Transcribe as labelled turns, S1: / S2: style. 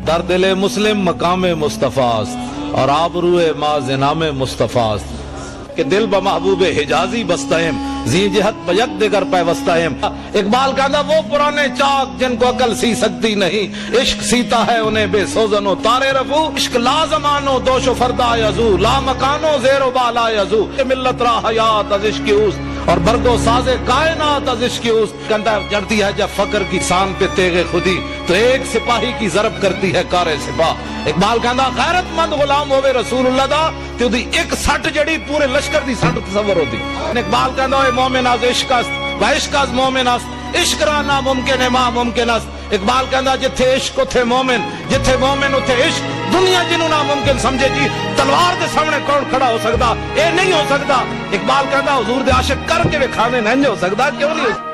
S1: در دل مسلم مقام مصطفیٰ است اور آبروئے ما زنام مصطفیٰ است کہ دل با محبوب حجازی بستہم زی جہت بیک دیگر پیوستہم. اقبال کہتا وہ پرانے چاک جن کو عقل سی سکتی نہیں، عشق سیتا ہے انہیں بے سوزن و تارے رفو. عشق لا زمانو دوش و فردا یزو، لا مکانو زیر و بالا یزو. ملت را حیات از عشق اوست اور برگو ساز کائنات از عشق اوست. کندہ چڑھتی ہے جب فقر کی سان پہ تیغ خودی تو ایک سپاہی کی ضرب کرتی ہے کار سپاہ. اقبال کہتا غیرت مند غلام ہوئے رسول اللہ دا تو دی ایک سٹ جڑی پورے لشکر دی سٹ تصور ہوتی. اقبال کہتا ہے مومن از عشق است و عشق از مومن است، عشق را ناممکن ہے ما ممکن است. اقبال کہتا جتھے عشق اتھے مومن، جتھے مومن اتھے عشق. دنیا جنہوں ناممکن سمجھے جی تلوار دے سامنے کون کھڑا ہو سکتا؟ اے نہیں ہو سکتا. اقبال کہتا حضور دے عاشق کر کے کھانے نہیں ہو سکتا. کیوں نہیں ہو سکتا؟